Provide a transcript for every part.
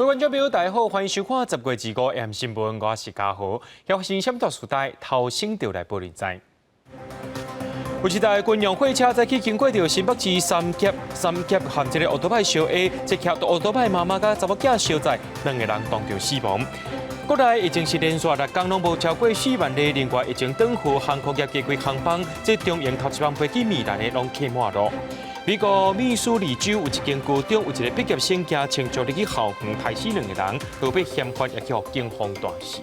各位观众朋友，大家好，欢迎收看10月2号 AM 新闻，我是嘉豪。要发生什么大事代，头先就来报你知。有一台军用货车早起经过着新北市三峡和一个奥多派相 A， 这骑奥多派妈妈甲查某囝相载，2个人当场死亡。国内已经是连续6天拢无超过4万例，另外已经登赴航空业加几航班，这中营头一班飞机米兰的拢客满了。美国密苏里州有一间高中有一个毕业生惊庆祝入去校园，害死2个人，后被嫌犯也叫惊慌大事。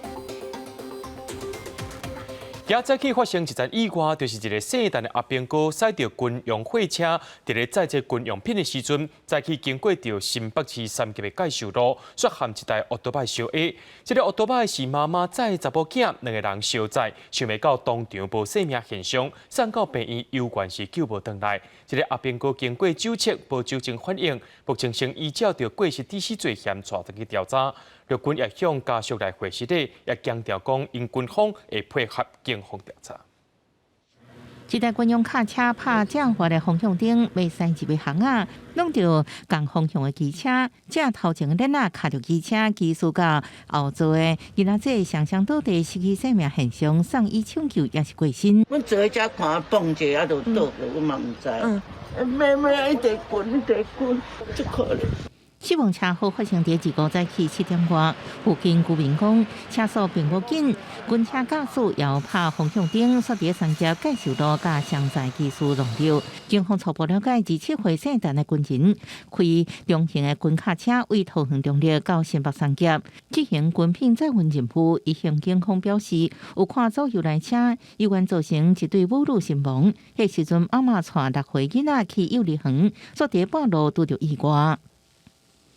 今早起发生一件意外，就是一个姓陈的阿兵哥驶着军用货车，伫咧载这军用品的时阵，早起经过着新北市三峡的介绍路，却陷一台奥多派小 A。这个奥多派是妈妈载查某囝2个人相载，想袂到当场无生命现象，送到病院有关是救无回来。这个阿兵哥经过酒测无酒精反应，目前先依照着过失致死罪嫌带入去调查。陆军也向家属来回实地，也强调讲，因军方会配合警方调查。一台军用卡车拍正滑的方向灯，要驶入巷仔，弄到共方向的机车，正头前的囡仔卡着机车，技术到后座的囡仔这双双倒地失去生命现象，送医抢救也是过身。阮坐喺遮看蹦一下就倒了，我嘛唔知。妹妹一直滚，真可怜。死亡车祸发生伫2号早起7点外，附近居民讲车速并无紧，军车驾驶摇拍方向灯，煞伫三峡介绍路甲相载技术弄丢。警方初步了解，27岁姓陈的军人开中型的军卡车为桃园中立到新北三峡执行军品载运任务。伊向警方表示，有看左右来车，意外造成一对母女身亡。迄时阵阿嬷带6岁囡仔去幼儿园，煞伫半路拄着意外。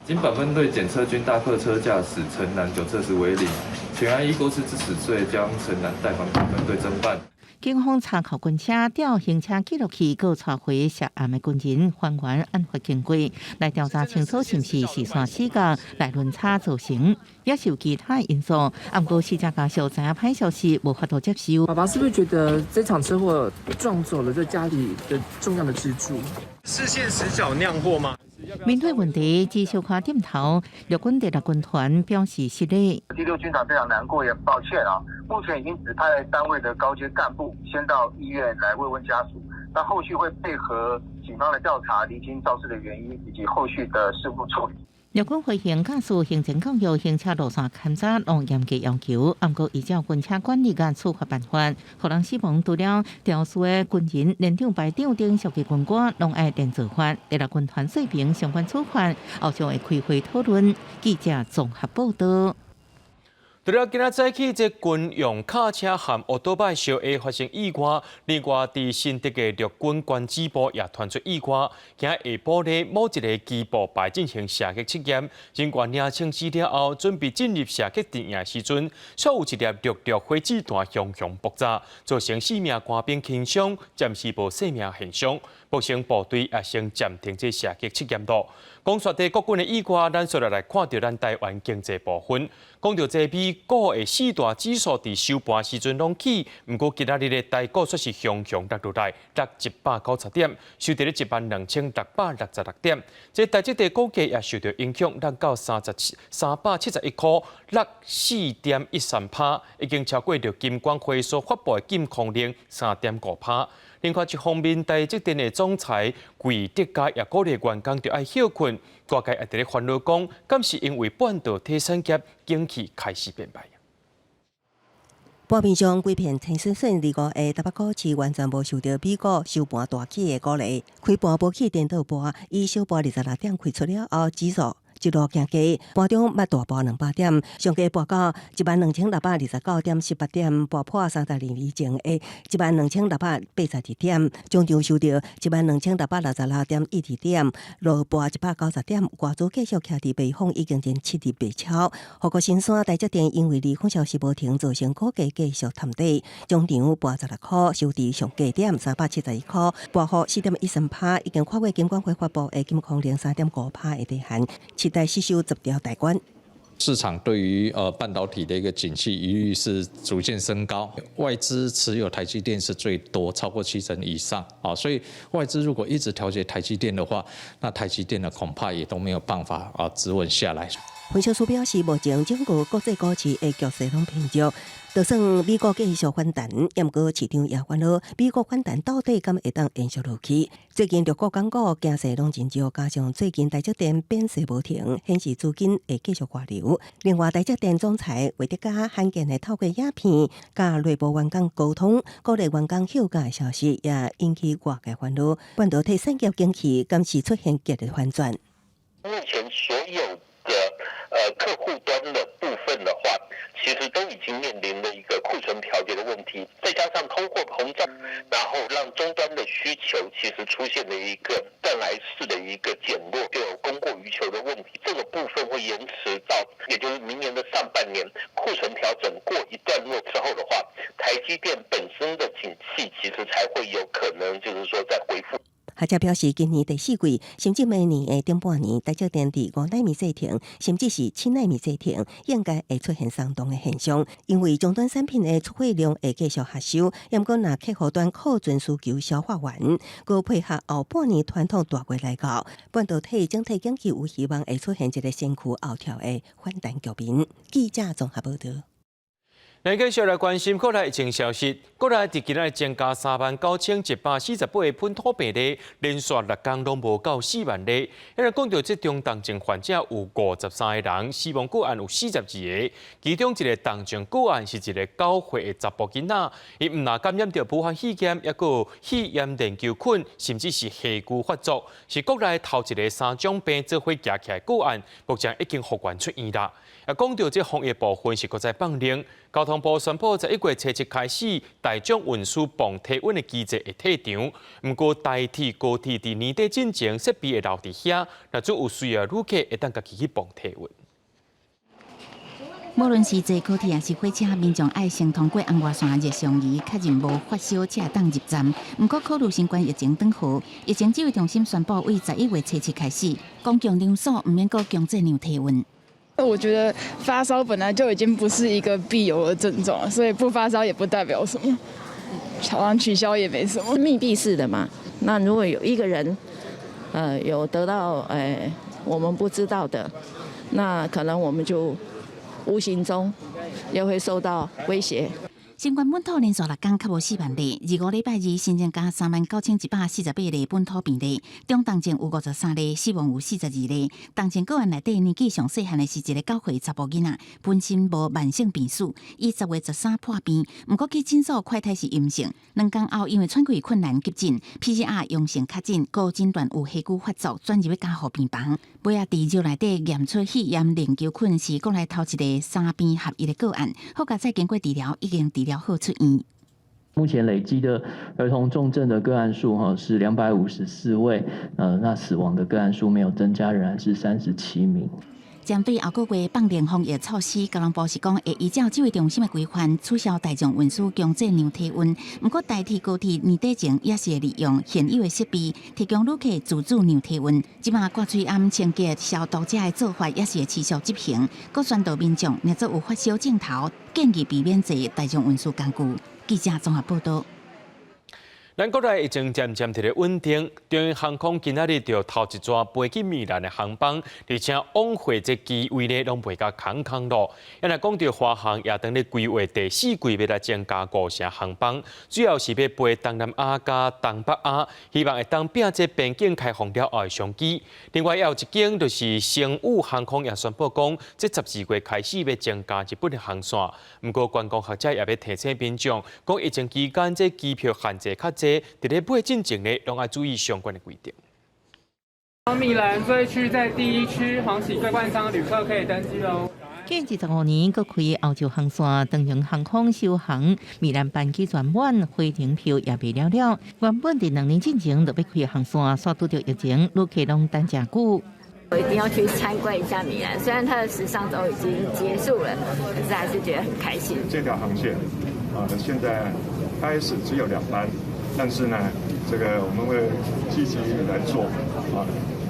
经本分队检测军大客车驾驶陈南酒测值为0，全案依过失致死罪将陈南带返本分队侦办。警方查扣军车、调行车记录器，搁查回涉案的军人还原案发经过，来调查清楚是不是时线死角来轮差造成，也是有其他因素。不过死者家属知影歹消息，无法度接受。爸爸是不是觉得这场车祸撞走了这家里的重要的支柱？视线死角酿祸吗？面对问题，只小可点头。陆军第6军团表示失礼。第6军团非常难过，也抱歉啊。目前已经指派单位的高阶干部先到医院来慰问家属，那后续会配合警方的调查，厘清肇事的原因以及后续的事故处理。陆军回应驾驶行政教育、行车路线勘查拢严格要求，不过依照军车管理案处罚办法，予人死亡除了调事的军人、连长、排长等属级军官，拢爱连坐法。第6军团说明相关处罚，后将会开会讨论。记者综合报道。除了今仔早起，这军用卡车和奥多拜小 A 发生意外，另外伫新竹的陆军关指部也传出意外。今下晡呢，某一个机步排进行射击测验，人员领清晰了后，准备进入射击阵营时阵，却有一粒绿火子弹熊熊爆炸，造成4名官兵轻伤，暂时无生命现象。目前部队也先暂停这射击测验度。讲说伫国军的意外，咱先来看到咱台湾经济部分。讲到这美股的4大指数伫收盘时阵拢起，不过今仔日的台股却是熊熊落落来，落190点，收伫咧12666点。这台积电股价也受到影响，落到371块，落4.13%，已经超过着金管会所发布的禁空令3.5%。另外一方面，台积电的总裁桂德嘉也鼓励员工着爱休困，大概也伫咧烦恼讲，敢是因为半导体产业景气开始变坏。盘面上，规片天顺顺2个台北股市完全无受到美股收盘大起的鼓励，开盘无起颠倒盘，以小盘26点开出了后，指数一路行低，盘中捌大盘200点，上价盘到12629.18点，盘破32年前的12682点，中场收到12666.12点，落盘190点，外资继续徛伫卖方已经连7日卖超。富国新山台积电因为利空消息无停，造成股价继续探底，中场盘16块，收伫上价点371块，盘幅4.13%，已经跨过金管会发布的金控令3.5%的底限。在吸收10条大关。市场对于半导体的一个景气疑虑是逐渐升高，外资持有台积电是最多，超过70%以上啊，所以外资如果一直调节台积电的话，那台积电呢恐怕也都没有办法止稳下来。分析师表示，目前整个国际股市的局势拢偏弱。就算美国继续反弹，也毋过市场也烦恼，美国反弹到底敢会当延续落去？最近陆国港股惊势拢真少，加上最近台积电变势无停，显示资金会继续外流。另外，台积电总裁魏德嘉罕见的透过影片，甲内部员工沟通，鼓励员工休假的消息，也引起外界烦恼。半导体产业景气敢是出现激烈反转？目前所有的客户端的部分的话，其实都已经面临了一个库存调节的问题，再加上通货膨胀，然后让终端的需求其实出现了一个断崖式的一个减弱，就有供过于求的问题。这个部分会延迟到，也就是明年的上半年，库存调整过一段落之后的话，台积电本身的景气其实才会有可能就是说在恢复。学者表示，今年第4季，甚至明年的顶半年，台积电伫5奈米制程，甚至是7奈米制程，应该会出现相同的现象。因为终端产品的出货量会继续下修，也毋过若客户端库存需求消化完，佮配合后半年传统大月来到，半导体整体景气有希望会出现一个先驱后跳的反弹局面。记者综合报道。来继续来关心国内疫情消息。国内伫今日增加39148个本土病例，连续6天拢无到4万例。因为讲到这中重症患者有53个人，死亡个案有42个，其中一个重症个案是一个9岁的查甫囡仔，伊毋但感染到武汉肺炎，也有肺炎链球菌，甚至是下肢发作，是国内头一个3种病做伙加起来个案，目前已经复原出院啦。讲到这防疫部分是搁再放令。交通部宣布，在1月7日开始，大众运输泵体温的机制会退场。不过，代替高铁伫年底进前设备会留伫遐，若只有需要旅客会当家己去泵体温。无论是坐高铁还是火车，民众爱先通过红外线热上仪，确认无发烧才当入站。不过，考虑新冠疫情转好，疫情指挥中心宣布，为11月7日开始，公共场所唔免搁强制量体温。我觉得发烧本来就已经不是一个必有的症状，所以不发烧也不代表什么，好像取消也没什么。密闭式的嘛，那如果有一个人，有得到我们不知道的，那可能我们就无形中也会受到威胁。新冠本土连续6天较无4万例，25礼拜二新增加39148例本土病例，中重症有53例，死亡有42例。重症个案内底年纪上细汉的是一个9岁查甫囡仔，本身无慢性病史，伊10月13破病，不过去诊所快筛是阴性，2天后因为喘气困难急诊 ，PCR 阳性确诊，高诊断有下肢发作，转入去加护病房。尾仔伫肉内底验出肺炎链球菌，是国内头一个3病合一的个案，好佳在经过治疗，已经治疗后出院。目前累积的儿童重症的个案数是254位，那死亡的个案数没有增加，仍然是37名。针对后个月放零防疫措施，交通部是讲会依照指挥中心的规范，取消大众运输强制量体温。不过代替高铁年底前也是会利用现有的设备，提供旅客自主量体温。即马挂嘴暗清洁消毒者的做法也是会持续执行。各宣导民众，若做有发烧症头，建议避免坐大众运输工具。记者综合报道。咱国内疫情渐渐伫咧稳定，中央航空今仔日就头一逝飞去米兰的航班，而且往回这机位咧拢袂甲空咯。因来讲到华航也等咧规划第4季要来增加5成航班，主要是要飞东南亚加东北亚，希望会当摒这边境开放了后的商机。另外，也有一间就是星宇航空也宣布讲，这12月开始要增加日本的航线。不过，观光学者也要提醒民众，讲疫情期间这机票限制较济。伫咧买进前咧，拢要注意相关的规定。米兰最区在第1区，黄喜桂冠商旅客可以登机喽。近25年，各开欧洲航线，东营航空首航米兰班机全满，飞程票也卖了了。原本伫2年进前就要开航线，煞拄到疫情，旅客拢等真久。我一定要去参观一下米兰，虽然它的时尚周已经结束了，可是还是觉得很开心。这条航线现在开始只有2班。但是呢，这个我们会积极来做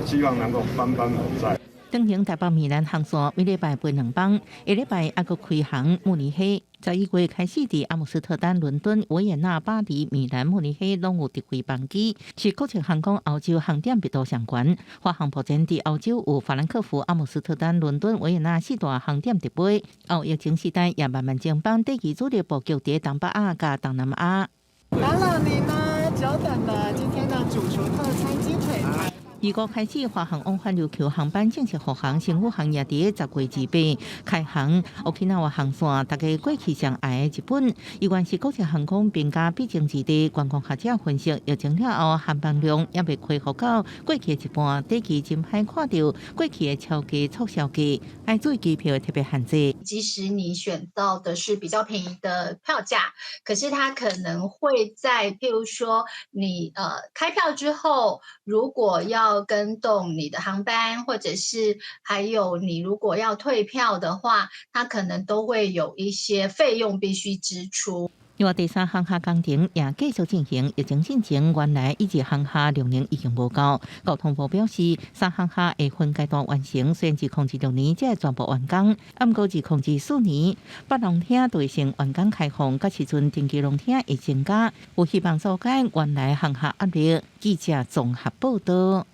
希望能够班班满载。登行台北米兰航线每礼拜飞2班，下礼拜还佫开航慕尼黑。11月开始，伫阿姆斯特丹、伦敦、维也纳、巴黎、米兰、慕尼黑拢有直飞班机，是国际航空欧洲航点密度上悬。华航目前伫欧洲有法兰克福、阿姆斯特丹、伦敦、维也纳4大航点直飞。后疫情时代也慢慢增班，第2主力布局伫东北亚甲东南亚。来了，你们久等了，今天的主厨特餐鸡腿排。25开始，华航往返琉球航班正式复航，政府行业伫10月28开航。Okinawa 航线大家过去上爱的日本，依然是国际航空评价比争之地。观光学者分析，疫情了后航班量也未恢复到过去一半，短期真歹看到过去的超价促销价，爱注意机票的特别限制。即使你选到的是比较便宜的票价，可是它可能会在譬如说你开票之后，如果要跟动你的航班，或者是还有你如果要退票的话，它可能都会有一些费用必须支出。另外，第3航厦工程也继续进行，疫情进程原来1日航厦量能已经无够。交通部表示，3航厦会分阶段完成，虽然2026年才会全部完工，不过2024年北龙厅就会先完工开放，到时阵定期龙厅会增加，有希望疏解原来航厦压力。记者综合报道。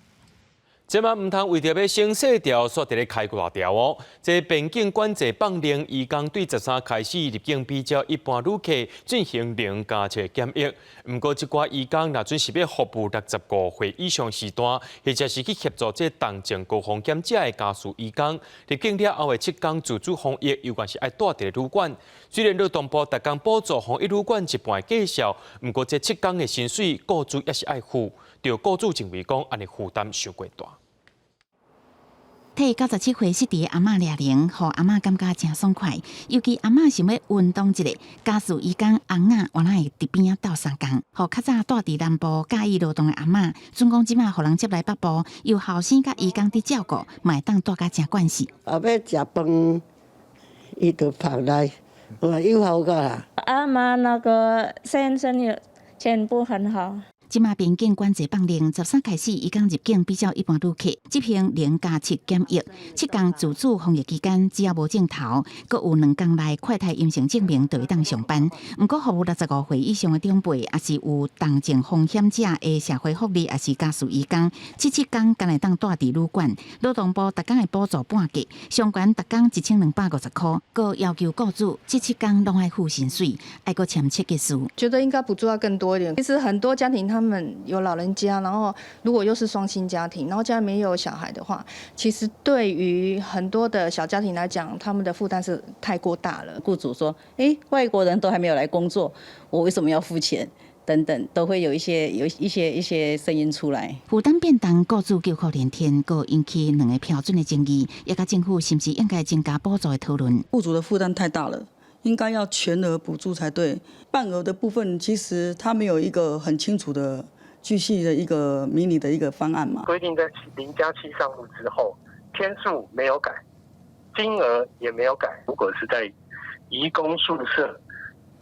这嘛唔通为着要升细条，煞伫咧开大条哦。这边境管制放令，移工对13开始入境比较一般旅客进行零加测检疫。不过，一寡移工若准是要服务65岁以上时段，或者是去协助这动静高风险者的家属移工，入境了后的7天自主防疫，有关是爱住伫咧旅馆。虽然劳动部逐工补助防疫旅馆一半的价数，不过这7天的薪水，雇主也是爱付。就雇主认为讲，安尼负担伤过大。替97岁失智的阿嬷抓铃，互阿嬷感觉真爽快。尤其阿嬷想要运动一下，家属义工翁仔原来会伫边仔斗相共，互较早住伫南部介意劳动的阿嬷，准讲即马互人接来北部，由后生甲义工伫照顾，嘛会当住甲真惯势。后尾食饭，伊就跑来，我又好个啦。阿嬷那个先生也全部很好。即马边境管制放令，13开始，移工入境比较一般旅客执行0加7检疫，7天自主防疫期间，只要无镜头，阁有2天内快筛阴性证明，就会当上班。毋过，服务65岁以上的长辈，也是有动静风险者的社会福利，也是家属移工，7天敢会当住伫旅馆。劳动部逐工会补助半价，上悬逐工1250块，阁要求雇主这7天拢爱付薪水，爱阁签切结书。觉得应该补助要更多一点。其实很多家庭他们有老人家，然后如果又是双薪家庭，然后家里面又有小孩的话，其实对于很多的小家庭来讲，他们的负担是太过大了。雇主说：“外国人都还没有来工作，我为什么要付钱？”等等，都会有一些声音出来。负担变重，雇主叫苦连天，ក៏引起2个标准的争议，也甲政府是不是应该增加补助的讨论。雇主的负担太大了。应该要全额补助才对，半额的部分其实它没有一个很清楚的、具细的一个迷你的一个方案嘛。规定在0加7上路之后，天数没有改，金额也没有改。如果是在移工宿舍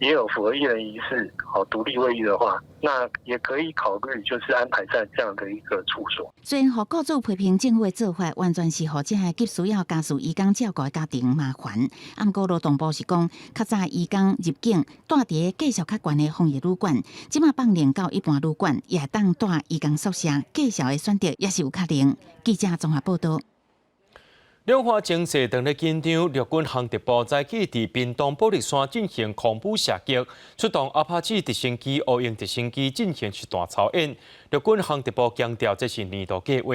也有符合1人1室独立卫浴的话，那也可以考虑就是安排在这样的一个处所。虽然互雇主批评政府的做法，完全是互这些急需要家属移工照顾的家庭麻烦。不过劳动部是讲，较早移工入境住伫价数较悬的防疫旅馆，即马放令到一般旅馆，也当住移工宿舍，价数的选择也是有可能。记者综合报道。两化情势当咧紧张，陆军航特部早起伫屏东保力山进行空捕射击，出动阿帕奇直升机、乌鹰直升机进行实弹操演。陆军航特部强调，这是年度计划。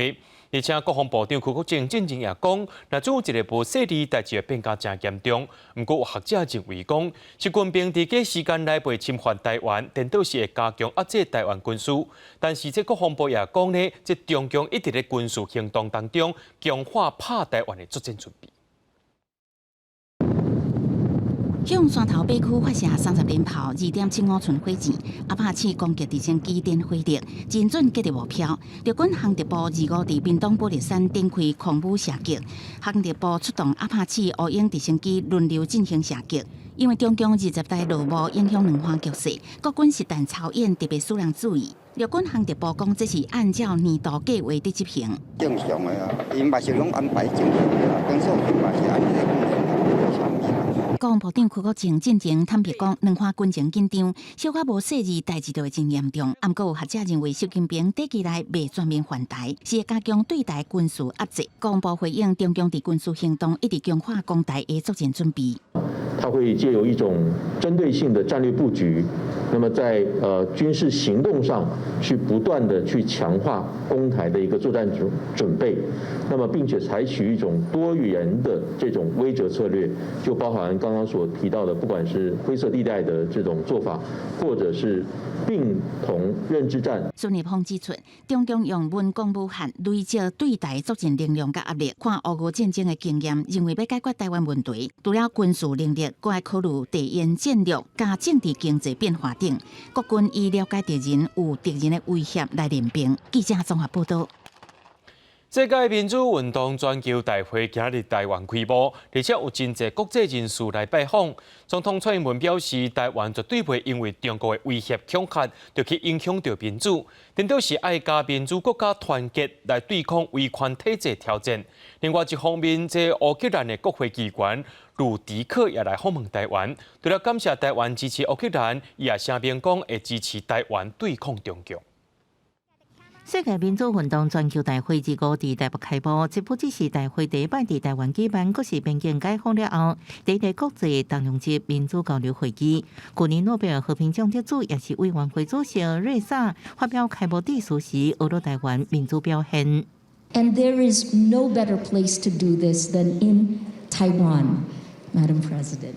而且国防部长邱国正进前也讲，若总有一个无细致代志会变甲真严重。不过有学者认为讲，是军兵伫短时间内被侵犯台湾，颠倒是会加强压制台湾军事。但是这国防部也讲呢，这中共一直咧军事行动当中强化拍台湾的作战准备。向山头北区发射30连炮，2.75寸火箭，阿帕奇攻击直升机点火力，精准击着目标。陆军航特部25伫屏东保力山展开空捕射击，航特部出动阿帕奇、乌鹰直升机轮流进行射击。因为中共20大落幕影响两岸局势，国军实弹操演特别使人注意。陆军航特部讲，这是按照年度计划在执行。正常的啊，因嘛是拢安排正常的啊，跟所以嘛是按这个工程国防部长邱国正进前坦白讲，两岸军情紧张，小可无细致代志就会真严重。不过有学者认为，习近平短期内未全面还台，是会加强对台军事压制。国防部回应，中共伫军事行动一直强化攻台的作战准备。它会借由一种针对性的战略布局，那么在军事行动上去不断的去强化攻台的一个作战准备，那么并且采取一种多元的这种威慑策略，就包含刚刚所提到的，不管是灰色地带的这种做法，或者是并同认知战。孙立峰指出，中共用文攻武吓累积对台作战力量甲压力，看俄乌战争的经验，认为要解决台湾问题，除了军事能力，还要考虑地缘战略、加政治经济变化等。国军以了解敌人、有敌人的威胁来练兵。记者综合报道。世界民主运动全球大会今日台湾开幕，而且有真侪国际人士来拜访。总统蔡英文表示，台湾绝对袂因为中国的威胁恐吓，就去影响到民主。颠倒是爱甲民主国家团结来对抗威权体制挑战。另外一方面，这乌克兰的国会议员卢迪克也来访问台湾，除了感谢台湾支持乌克兰，伊也声明讲会支持台湾对抗中共。世界民主运动全球大会自5日台北开幕，这不只是大会第一摆伫台湾举办，更是边境解封了后第一个国际动用级民主交流会议。去年诺贝尔和平奖得主也是委员会主席瑞萨发表开幕致辞时，学到台湾民主表现。And there is no better place to do this than in Taiwan, Madam President.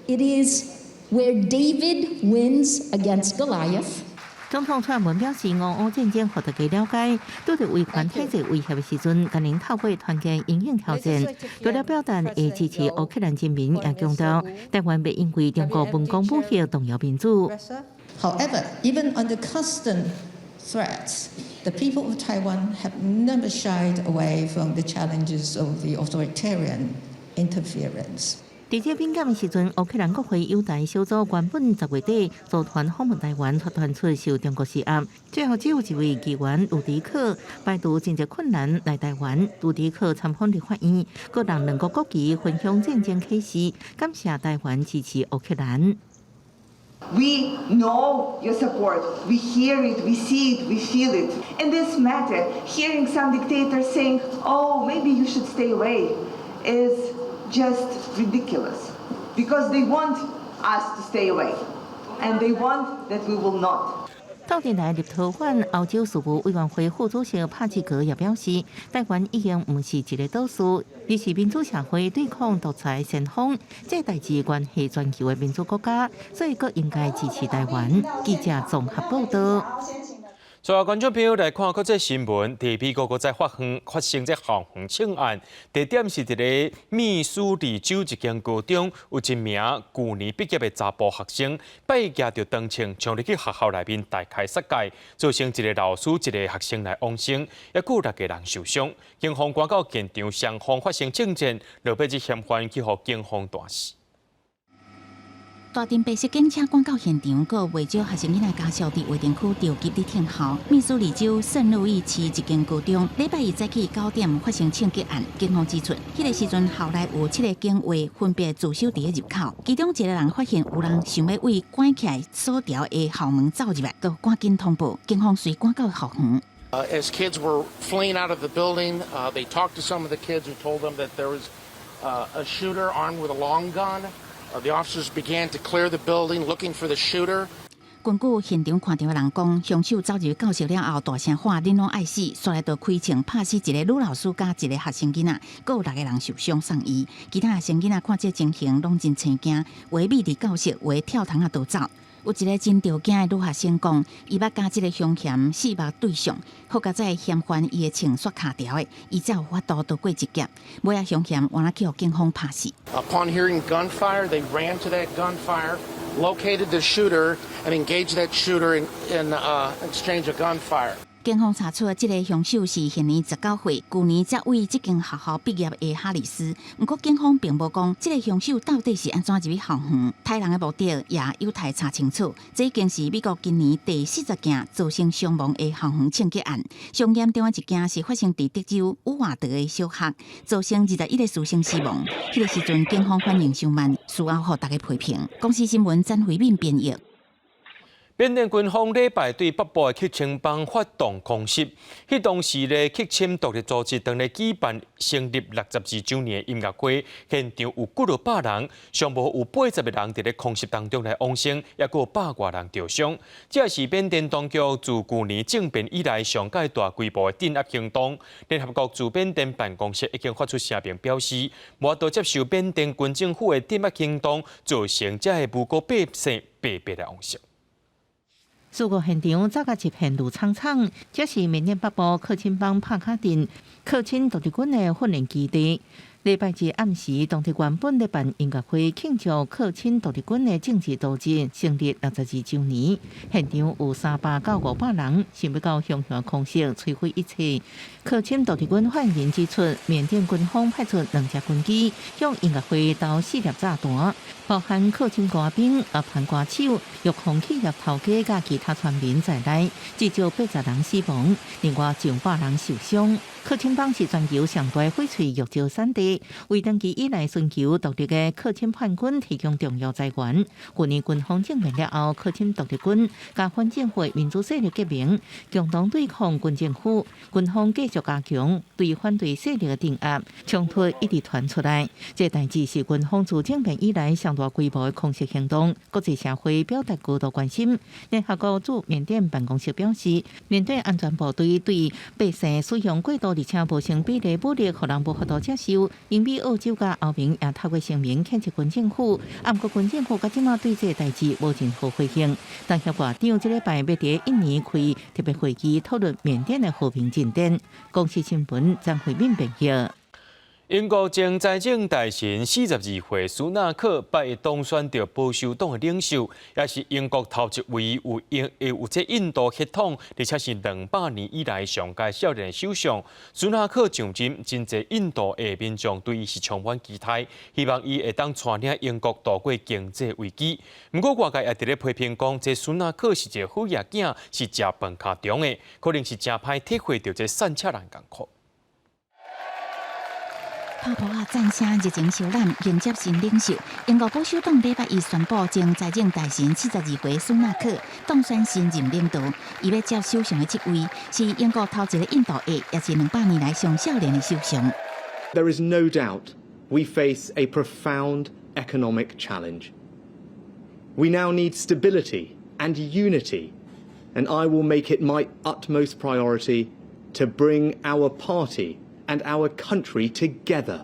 It is where David wins against Goliath. 总统蔡英文表示，俄乌战争获大家了解，对着威权体制威胁的时阵，今年透过团结应应挑战，除了表达会支持乌克兰人民，也强调台湾袂因为中国文攻武吓动摇民主。However, even under constant threats, the people of Taiwan have never shied away from the challenges of the authoritarian interference. 伫这敏感的时阵，乌克兰国会友台小组原本10月底组团访问台湾，却传出受中国施压，最后只有一位议员卢迪克拜读经济困难来台湾。卢迪克参访立法院，各让两国国旗分享战争启示，感谢台湾支持乌克兰。We know your support. We hear it, we see it, we feel it. In this matter, hearing some dictators saying, "Oh, maybe you should stay away," is just ridiculous, because they want us to stay away, and they want that we will not. 到电台立陶宛欧洲事务委员会副主席帕基格也表示，台湾已经不是一个岛屿，而是民主社会对抗独裁先锋，这代志关系全球的民主国家，所以佫应该支持台湾。记者综合报道。所有观众朋友来看国际新闻，伫美国再发生这航空枪案，地点是伫个密苏里州一间高中，有一名去年毕业的查甫学生，拜夜就当枪冲入去学校内面大开杀戒，造成一个老师、一个学生来亡生，也有6个人受伤。警方赶到现场，双方发生政战，落尾这嫌犯去互警方断死。大阵白色警车赶到现场，阁有袂少学生囡仔家属伫华田区着急伫听候。密苏里州圣路易市一间高中，礼拜2早起9点发生枪击案。警方指出，迄个时阵校内有7个警卫分别驻守伫个入口，其中一个人发现有人想要为关起来锁条的校门走入来，就赶紧通报。警方随赶到校园。As kids were fleeing out of the building, they talked to some of the kids who told them that there was a shooter armed with a long gun. The officers began to clear the building, looking for the shooter. 根据现场看到的人讲，凶手走入教室了后，大声喊“恁拢爱死”，煞来就开枪拍死一个女老师加一个学生囡仔，阁有6个人受伤送医。其他学生囡仔看这情形，拢真青惊，有的躲伫教室，有的跳窗啊逃走。有一个真着惊的女学生讲，伊捌甲这个凶嫌四目对上，好佳在嫌犯伊的穿刷卡条的，伊才有法度逃过一劫。尾仔凶嫌原来去互警方拍死。Upon hearing gunfire, they ran to that gunfire, located the shooter, and engaged that shooter in exchange of gunfire. 警方查出，这个凶手是现年19岁，去年才为这间学校毕业的哈里斯。不过，警方并无讲这个凶手到底是安怎入去校园，杀人的目的也有待查清楚。这已经是美国今年第40件造成伤亡的校园枪击案。上严重的一件是发生在德州伍华德的小学，造成21个师生死亡。迄个时阵，警方反应上慢，需要互大家批评。公司新闻詹慧敏编译。缅甸军方礼拜对北部的克钦邦发动空袭，迄当时咧克钦独立组织当咧举办成立62周年音乐会，现场有几落百人，上无有80个人伫咧空袭当中来往生，也有100多人受伤。这是缅甸当局自去年政变以来上届大规模的镇压行动。联合国驻缅甸办公室已经发出声明表示，无法度接受缅甸军政府的镇压行动造成这个无辜百姓白白来往生。事故现场早甲一片如苍苍，这是缅甸北部克钦邦帕卡镇克钦独立军的训练基地。礼拜日暗时，当地原本咧办音乐会庆祝克钦独立军的政治组织成立62周年，现场有300到500人，想要到向下空袭摧毁一切。克钦独立军发言人指出，缅甸军方派出2只军机，向音乐会投4粒炸弹，包含克钦歌兵、乐团歌手、玉控企业头家甲其他村民在内，至少80人死亡，另外100人受伤。克钦邦是全球上大翡翠玉石产地，为长期以来寻求独立的克钦叛军提供重要资源。去年军方政变了后，克钦独立军甲反政府民主势力结盟，共同对抗军政府。军方继续加强对反对势力的镇压，冲突一直传出来。这代志是军方自政变以来上大规模的空袭行动，国际社会表达高度关心。联合国驻缅甸办公室表示，面对安全部队对百姓使用过度而且无成比例武力，互人无法度接受。英美澳洲甲欧盟也透过声明谴责军政府，不过军政府到即马对这代志无任何回应。但协外长这礼拜要伫印尼开特别会议，讨论缅甸的和平进展。公司新闻张慧敏编译。英国前财政大臣42岁苏纳克8月当选到保守党的领袖，也是英国头一位有这印度血统，而且是200年以来上届少年的首相。苏纳克上任，真侪印度的民众对伊是充满期待，希望伊会当带领英国度过经济危机。不过外界也伫咧批评讲，这苏纳克是一个好爷囝，是食饭卡中的，可能是真歹体会到这善车人艰苦。炮炮啊！赞声热情招揽，迎接新领袖。英国保守党礼拜一宣布，前财政大臣42岁苏纳克当选新任领导，伊要接首相的职位，是英国头一个印度裔，也是200年来上少年的首相。There is no doubt we face a profound economic challenge. We now need stability and unity, and I will make it my utmost priority to bring our party and our country together.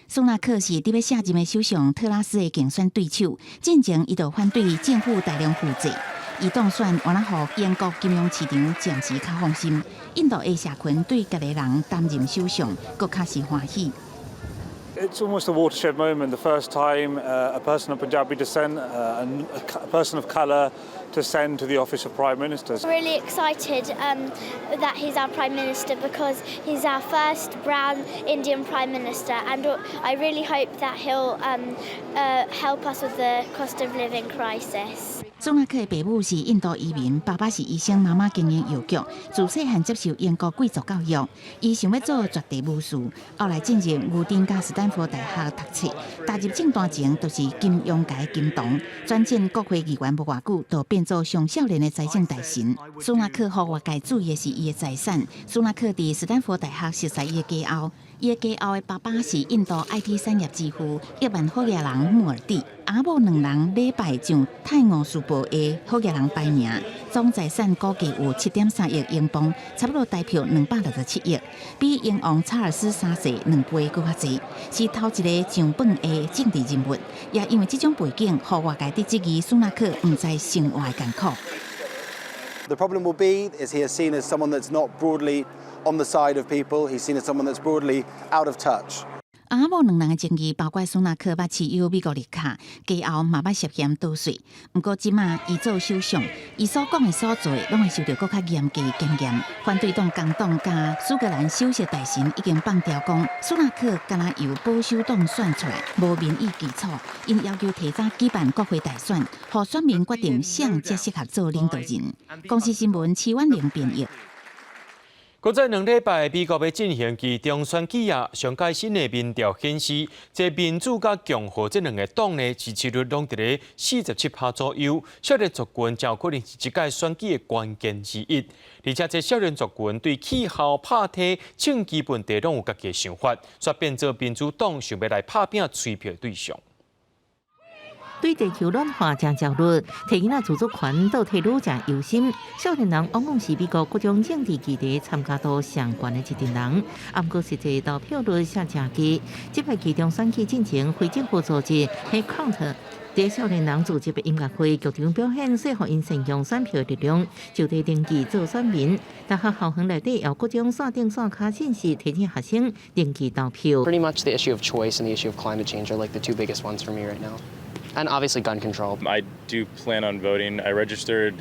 苏纳克是伫要卸任的首相特拉斯的竞选对手，进前伊就反对政府大量负债。伊当选原来互英国金融市场暂时较放心，印度的社群对家己人担任首相更较是欢喜。It's almost a watershed moment. The first time a person of Punjabi descent, a person of colour, to ascend to the office of Prime Minister. Really excited that he's our Prime Minister because he's our first brown Indian Prime Minister, and I really hope that he'll help us with the cost of living crisis. 苏纳克的父母是印度移民，爸爸是医生，妈妈经营邮局。自细汉接受英国贵族教育，伊想要做绝地武士，后来进入牛津加斯坦福大学读册。踏入政坛前，就是金融界金童，转战国会议员无偌久，就变做上少年的财政大臣。苏纳克互外界注意的是伊的财产。苏纳克伫斯坦福大学熟悉伊的家后。伊的家后的爸爸是印度 IT 产业之父亿万富人穆尔蒂，阿母2人礼拜上《泰晤士报》的富人排名，总财产估计有7.3亿英镑，差不多代表267亿，比英王查尔斯3世2倍更较侪，是头一个上榜的政治人物。也因为这种背景，互外界伫质疑苏纳克唔知生活的艰苦。The problem will be is he is seen as someone that's not broadly on the side of people. He's seen as someone that's broadly out of touch. 阿某2人的争议，包括苏纳克捌持有美国绿卡，家后嘛捌涉嫌逃税。不过即马伊做首相，伊所讲的所做，拢会受到更较严格检验。反对党工党甲苏格兰首席大臣已经放调讲，苏纳克敢若由保守党选出来，无民意基础，因要求提早举办国会大选，互选民决定谁才适合做领导人。公司新闻齐婉玲编译。搁在2礼拜，美国要进行其中选举啊，上届新的民调显示，即民主甲共和这2个党呢支持率拢伫咧47%左右。少年族群将可能是这届选举的关键之一，而且这少年族群对气候、拍体、性基本地拢有家己的想法，煞变做民主党想要来拍拼催票对象。对地球暖化真焦虑，提囡仔自主权倒替愈真忧心。少年人往往是美国各种政治议题参加度上悬的一群人，不过实际投票率却真低。这摆其中选举进程非政府组织 HeadCount 在少年人组织的音乐会剧场表现，说服因善用选票的力量，就地登记做选民。大学校园内底有各种线顶线卡信息提醒学生登记投票。Pretty much the issue of choice and the issue of climate change are like the 2 biggest ones for me right now. And obviously gun control. I do plan on voting. I registered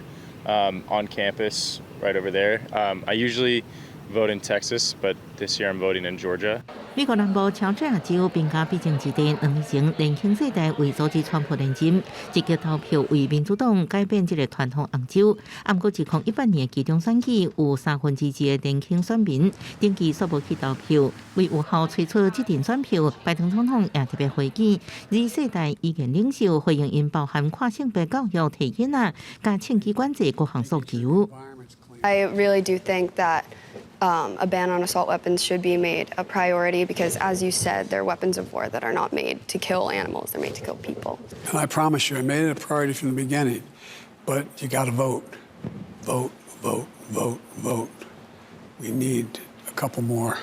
on campus right over there. I usually vote in Texas, but this year I'm voting in Georgia. 美国南部乔治亚州宾加必争之地2年前年轻世代为组织川普连任，积极投票为民主党改变这个传统红州。不过2018年其中选举有2/3的年轻选民登记所无去投票，为有效催促这阵选票，拜登总统也特别回击，Z世代意见领袖回应因包含跨性别教育、提囡仔、加枪击管制各项诉求。I really do think that a ban on assault weapons should be made a priority because, as you said, they're weapons of war that are not made to kill animals, they're made to kill people. And I promise you, I made it a priority from the beginning, but you got to vote. Vote, vote, vote, vote. We need a couple more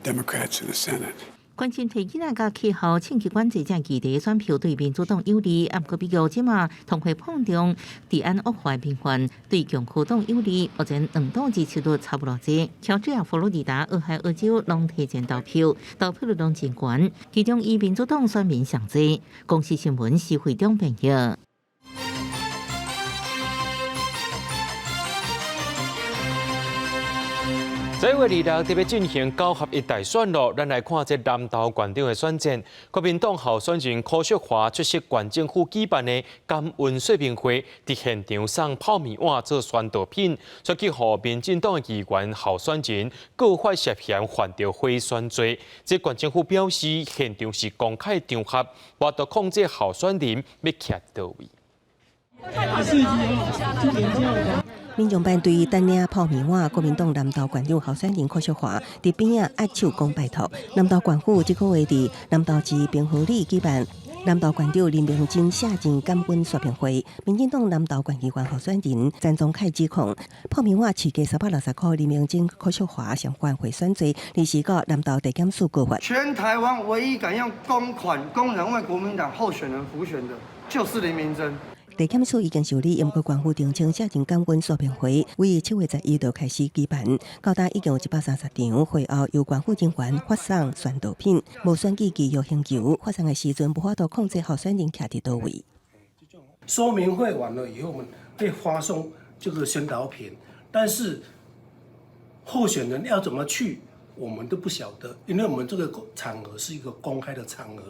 Democrats in the Senate. 关心提囡仔甲气候、枪击管制正议题选票对民主党有利，不过美国即马同会碰中治安恶化的民怨，对共和党有利。目前2党支持率差不多多，乔治亚、佛罗里达、俄亥俄州拢提前投票，投票率拢真悬，其中以民主党选民上多。公司新闻是会中朋友。1月26日要进行9合1大选咯，咱来看这南投县长的选战。国民党候选人柯淑华出席县政府举办的感恩说明会，伫现场送泡面碗做宣导品，却去互民进党的议员候选人告发涉嫌犯着贿选罪。这县政府表示，现场是公开场合，无得控制候选人要徛倒位。民众办对等领泡面碗，国民党南投县长候选人柯淑华伫边仔握手讲拜托。南投县府这个月伫南投市平和里举办南投县长林明珍下证感恩说明会，民进党南投县议员候选人詹宗凯指控泡面碗市价360块，林明珍柯淑华相关贿选罪，临时告南投地检署告发。全台湾唯一敢用公款公然为国民党候选人辅选的，就是林明珍。地检署已经受理，国县府澄清下证感恩说明会，为7月11日开始举办，到达已经有130场。会后由县府人员发送宣导品，无选举具有刑求，发送的时阵无法度控制候选人徛伫倒位。说明会完了以后，我们会发送这个宣导品，但是候选人要怎么去，我们都不晓得，因为我们这个场合是一个公开的场合。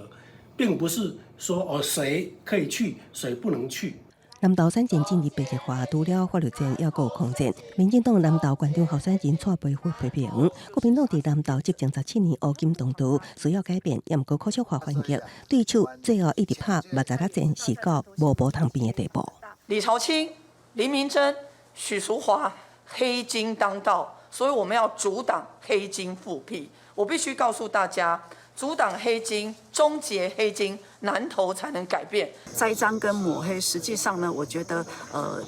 并不是说谁可以去，谁不能去。南投县前进入白热化，除了法律战，也有抗战。民进党南投县长候选人蔡培福批评，国民党伫南投执政17年乌金东渡，需要改变，也毋过柯淑华反击，对手最后一直拍目睭战，是到无波通边的地步。李朝清、林明珍、许淑华黑金当道，所以我们要阻挡黑金复辟。我必须告诉大家。阻挡黑金，终结黑金，南投才能改变。栽赃跟抹黑，实际上呢，我觉得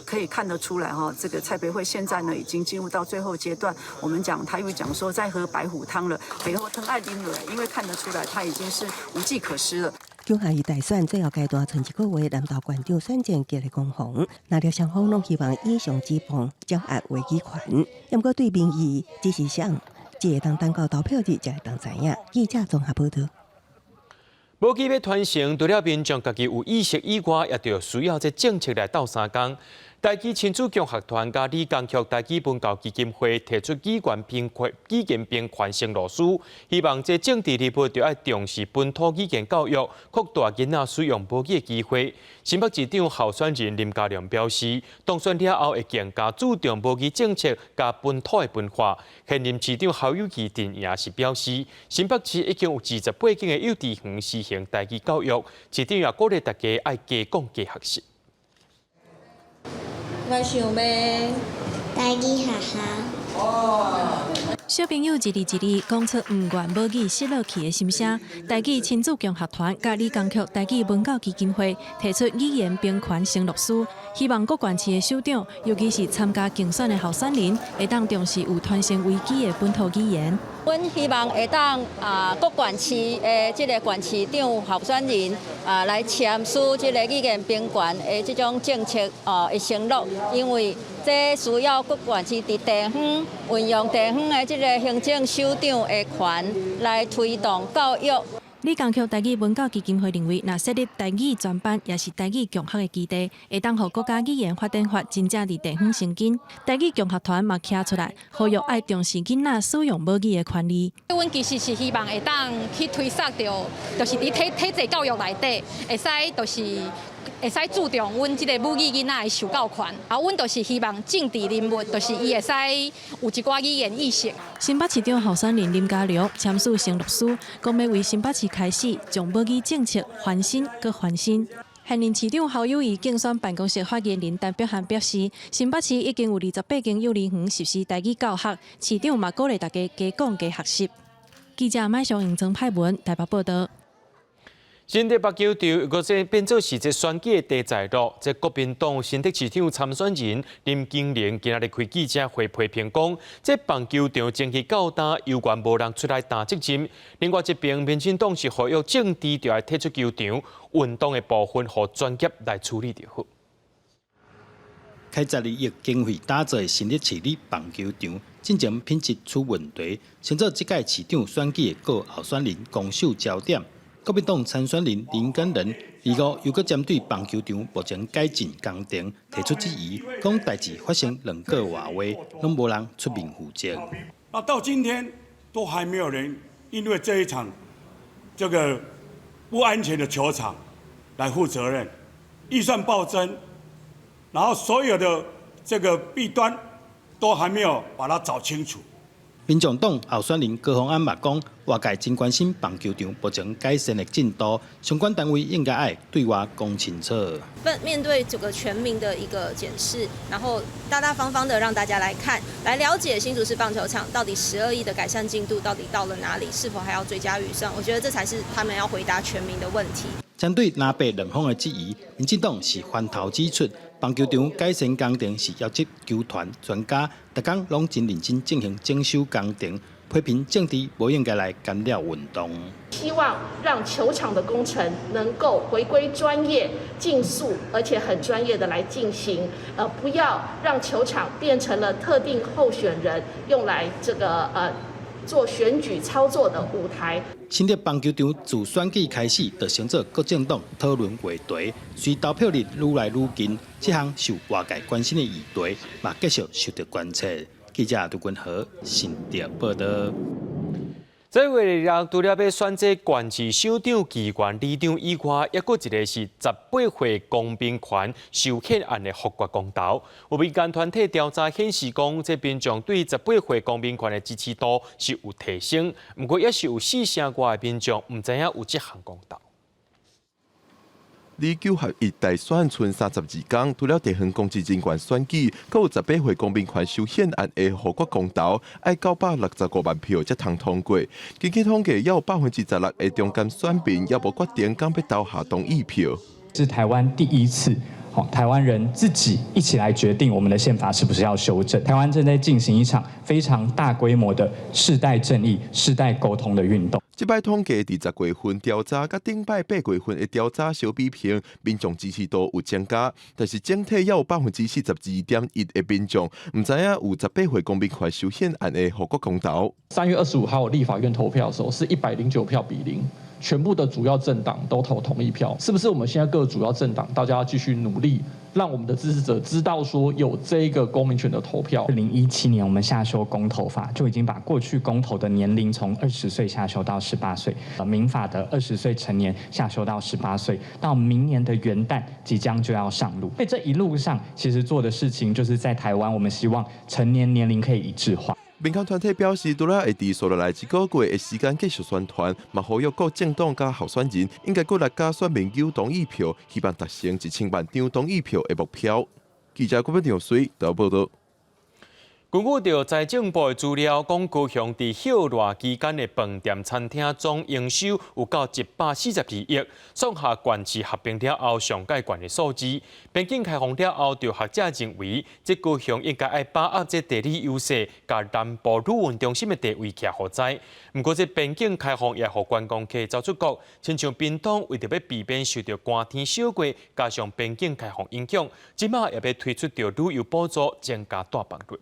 可以看得出来哈，这个蔡培慧现在呢已经进入到最后阶段。我们讲台语讲说在喝白虎汤了，白虎汤爱啉了，因为看得出来他已经是无计可施了。9合1大选最后阶段，剩1个月，南投县长选战激烈攻防，哪条双方拢希望以上指控掌握话语权，不过对民意只是想。只会当等到投票日才会当知影。记者综合报道。无记要传承，除了民众家己有意识以外，也着需要这政策来斗相共。台基亲子共学团甲理工局台基文教基金会提出语言平权承诺书，希望这政治人物着要重视本土语言教育，扩大囡仔使用母语的机会。新北市长候选人林佳龙表示，当选了后会更加注重母语政策甲本土的文化。现任市长侯友宜阵也是表示，新北市已经有28间的幼稚园实行台语教育，市长也鼓励大家爱加讲加学习。我想要台语学校。小朋友一字一字讲出唔愿母语失落去的心声。台语亲子共学团甲理工局台语文教基金会提出语言平权承诺书，希望各县市的首长，尤其是参加竞选的候选人，会当重视有传承危机的本土语言。阮希望会当各县市的这个县市长候选人来签署这个语言平权的这种政策的承诺，因为这需要各县市伫地方运用地方的这个行政首长的权来推动教育。理工局台语文教基金会认为，若设立台语专班，也是台语共学的基地，会当互国家语言发展法真正伫地方生根。台语共学团嘛站出来，呼吁爱重视囡仔使用母语的权利。阮其实是希望会当去推扫到，就是伫体制教育内底，会使会使注重阮即个母语囡仔的受教权，啊，阮就是希望政治人物，就是伊会使有一寡语言意识。新北市长候选人林佳龙签署承诺书，讲要为新北市开始将母语政策翻新搁翻新。现任市长侯友宜竞选办公室发言人陈碧涵表示，新北市已经有28间幼儿园实施台语教学，市长嘛鼓励大家加讲加学习。记者麦上永增派文台北报道。新北北九条，如果这变做是选举的第在路，这国民党新北市长参选人林金莲今日开记者会批评讲，这棒球场争议较大，有关无人出来打责任。另外一边，民进党是呼吁政治就要退出球场，运动的部分和专业来处理就好。开12亿经费打造的新北市立棒球场，进前品质出问题，先做这届市长选举的各候选人攻守焦点。国民党参选人林耕仁25又搁针对棒球场目前改进工程提出质疑，讲代志发生2个外话，拢无人出面负责。那到今天都还没有人因为这一场这个不安全的球场来负责任，预算暴增，然后所有的这个弊端都还没有把它找清楚。民众党候选人高虹安嘛讲，外界真关心棒球场目前改善的进度，相关单位应该爱对外讲清楚。面对这个全民的一个检视，然后大大方方的让大家来看，来了解新竹市棒球场到底12亿的改善进度到底到了哪里，是否还要追加预算？我觉得这才是他们要回答全民的问题。针对南北两方的质疑，民进党是翻头指出，棒球场改善工程是邀集球团专家，逐工拢真认真进行整修工程，批评政治不应该来干扰运动。希望让球场的工程能够回归专业、竞速，而且很专业的来进行，不要让球场变成了特定候选人用来做选举操作的舞台。新北棒球场自选举开始，就成做各政党讨论话题。随投票日愈来愈近，这项受外界关心的议题，嘛继续受到关切。记者杜君和新北报道。这月日除了要选这县市首长、议员、里长以外，还佫一个是18岁公民权受限案的复决公投。有民间团体调查显示，讲这民众对18岁公民权的支持度是有提升，不过也是有4成外的民众唔知影有这项公投。离9合1大选剩32天，除了地方公职人员选举，阁有18岁公民权受限案的复决公投，要965万票才通通过。根据统计，也有16%的中间选民也无决定敢要投下同意票。是台湾第一次。台湾人自己一起来决定我们的宪法是不是要修正。台湾正在进行一场非常大规模的世代正义、世代沟通的运动。这摆统计伫10月份调查，甲顶摆8月份的调查相比平，民众支持度有增加，但是整体也有42.1%的民众唔知影有18岁公民权修宪案的后果公投。3月25号立法院投票的时候是109票比0。全部的主要政党都投同意票，是不是我们现在各个主要政党，大家要继续努力，让我们的支持者知道说有这个公民权的投票？2017年我们下修公投法，就已经把过去公投的年龄从20岁下修到18岁，民法的20岁成年下修到18岁，到明年的元旦即将就要上路。所以这一路上其实做的事情，就是在台湾，我们希望成年年龄可以一致化。民间团体表示，除了会伫所落来1个月的时间继续宣传，嘛呼吁各政党甲候选人应该搁来加选民有同意票，希望达成1000万张同意票的目标。记者郭文良随台报道。根据着财政部的资料，讲高雄伫休热期间的饭店餐厅总营收有到142亿，创下县市合并了后上界悬的数字。边境开放了后，就学者认为，这高雄应该要把握这地理优势，甲南部旅运中心的地位徛好在。不过，这边境开放也互观光客走出国，亲像屏东为着要避免受到寒天小过，加上边境开放影响，即马也要推出着旅游补助，增加大房率。